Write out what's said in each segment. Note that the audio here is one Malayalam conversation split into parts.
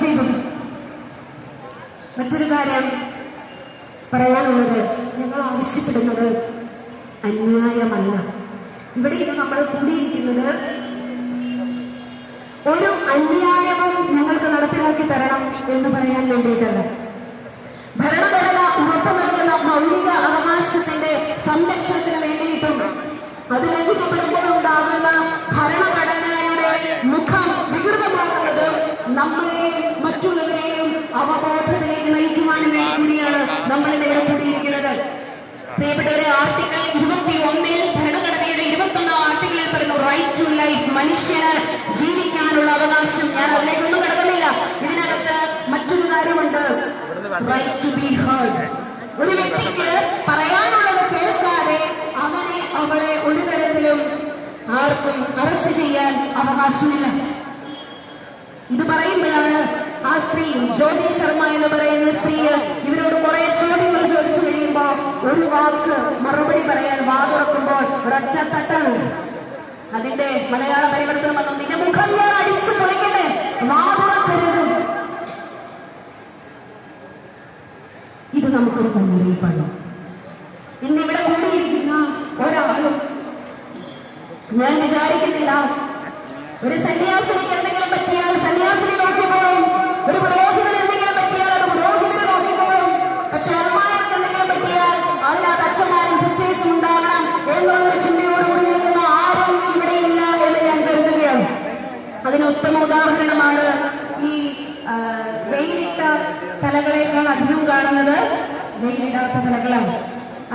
ചെയ്തത്. മറ്റൊരു കാര്യം പറയാനുള്ളത്, ഞങ്ങൾ ആവശ്യപ്പെടുന്നത് അന്യായമല്ല. ഇവിടെ ഇത് നമ്മൾ കൂടിയിരിക്കുന്നത് ഒരു അന്യായവും ഞങ്ങൾക്ക് നടപ്പിലാക്കി തരണം എന്ന് പറയാൻ വേണ്ടിയിട്ടല്ല. ഭരണഘടന ഉറപ്പു നൽകുന്ന മൗലിക അവകാശത്തിന്റെ സംരക്ഷണത്തിന് വേണ്ടിയിട്ടും അത് ലംഘിക്കപ്പെടുമ്പോഴുണ്ടാകുന്ന ഭരണഘടനയുടെ മുഖം വികൃതമാകുന്നത് നമ്മളെയും മറ്റുള്ളവരെയും അവബോധത്തിലേക്ക് നയിക്കുവാൻ വേണ്ടിയാണ് നമ്മളിവിടെ കൂടിയിരിക്കുന്നത്. പ്രിയപ്പെട്ടവരെ, ആർട്ടിക്കിൾ 21 ഭരണഘടനയുടെ 21 ആർട്ടിക്കിളിൽ പറയുന്നു റൈറ്റ് ടു ലൈഫ്, മനുഷ്യന് ജീവിക്കാനുള്ള അവകാശം. ഞാൻ അതിലേക്കൊന്നും കടക്കുന്നില്ല. ഇതിനകത്ത് മറ്റൊരു കാര്യമുണ്ട്, റൈറ്റ് ടു ബി ഹേർഡ്. ഒരു വ്യക്തിക്ക് പറയാനുള്ളത് കേൾക്കാതെ അവരെ ഒരു തരത്തിലും ആർക്കും അറസ്റ്റ് ചെയ്യാൻ അവകാശമില്ല. ഇത് പറയുമ്പോഴാണ് ആ സ്ത്രീ, ജ്യോതി ശർമ്മ എന്ന് പറയുന്ന സ്ത്രീ, ഇവരോട് കുറെ ചോദ്യങ്ങൾ ചോദിച്ചു കഴിയുമ്പോ ഒരു വാക്ക് മറുപടി പറയാൻ വാതുറക്കുമ്പോൾ ഒരൊറ്റ തട്ടാണ്. അതിന്റെ മലയാള പരിവർത്തനം വന്നു, നിന്റെ മുഖം ഞാൻ അടിച്ചു പൊളിക്കട്ടെ, വാതുറക്കരുത്. ഇത് നമുക്കൊരു മുന്നറിയിപ്പാണ്. ഇന്നിവിടെ കൂടിയിരിക്കുന്ന ഒരാളും ഞാൻ വിചാരിക്കുന്നില്ല ഒരു സന്യാസിനിക്ക് എന്തെങ്കിലും പറ്റിയാൽ സന്യാസിനി നോക്കിപ്പോഴും, ഒരു പുരോഹിതന് എന്തെങ്കിലും പറ്റിയാൽ അത് പുരോഹിതന് നോക്കിപ്പോഴും. പക്ഷെ അമ്മമാർക്ക് എന്തെങ്കിലും പറ്റിയാൽ അതിനകത്ത് അച്ഛന്മാരും സിസ്റ്റേഴ്സും ഉണ്ടാകണം എന്നുള്ളൊരു ചിന്തയോടുകൂടി നിൽക്കുന്ന ആരും ഇവിടെയില്ല എന്ന് ഞാൻ കരുതുകയാണ്. അതിന് ഉത്തമ ഉദാഹരണമാണ് ഈ വെയിലിട്ട തലകളേക്കാൾ അധികം കാണുന്നത് വെയിലിടാത്ത തലകളാണ്.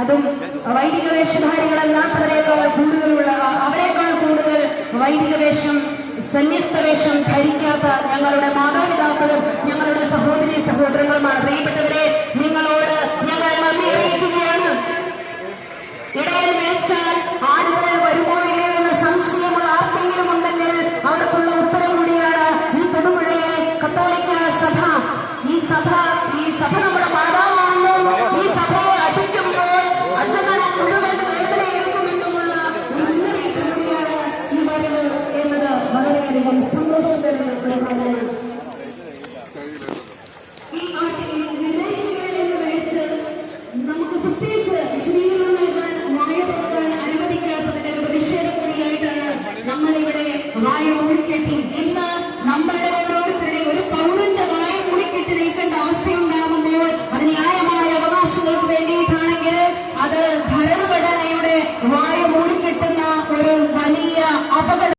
അതും വൈദിക വേഷധാരികളല്ലാത്തവരെക്കാൾ കൂടുതലുള്ള, അവരെക്കാൾ കൂടുതൽ വൈദിക വേഷം, സന്യസ്ത വേഷം ധരിക്കാത്ത ഞങ്ങളുടെ മാതാപിതാക്കളും ഞങ്ങളുടെ സഹോദരി സഹോദരങ്ങളുമാണ്. പ്രിയപ്പെട്ടവരെ, നിങ്ങളോട് ഞങ്ങൾ നന്ദി അറിയിക്കുകയാണ്. ഇടയിൽ വെച്ചാൽ ആളുകൾ വരുമോ ഇല്ലയോ എന്ന സംശയമുള്ള ആർക്കെങ്കിലും ഉണ്ടെങ്കിൽ അവർക്കുള്ള ഉത്തരം കൂടിയാണ് ഈ തൊടുപുഴയിലെ കത്തോലിക്ക സഭ. ഈ സഭ നമ്മുടെ മാതാവാണെന്നും ഈ സഭയെ അടിക്കുമ്പോൾ അച്ഛനെ മുഴുവൻ വേദനയേൽക്കുമെന്നുമുള്ള മുന്നറിയിപ്പ് കൂടിയാണ് ഈ വരവ് എന്നത് വളരെയധികം സന്തോഷം തരുന്ന ഒരു കാര്യമാണ്. ഈ ആർട്ടിക്കിൾ വിദേശികളിൽ നിന്ന് വിളിച്ച് നമുക്ക് സിസ്റ്റേഴ്സ് വിശദീകരണം നൽകാൻ വായ തുറക്കാൻ അനുവദിക്കാത്തതിന്റെ പ്രതിഷേധം കൂടിയായിട്ടാണ് നമ്മളിവിടെ വായ മൂടിക്കെട്ടി. ഇന്ന് നമ്മളുടെ ഓരോരുത്തരുടെയും ഒരു പൗരന്റെ വായ മൂടിക്കെട്ടി നിൽക്കേണ്ട അവസ്ഥയുണ്ടാകുമ്പോൾ അത് ന്യായമായ അവകാശങ്ങൾക്ക് വേണ്ടിയിട്ടാണെങ്കിൽ അത് ഭരണഘടനയുടെ വായ മൂടിക്കെട്ടുന്ന ഒരു വലിയ അപകടം.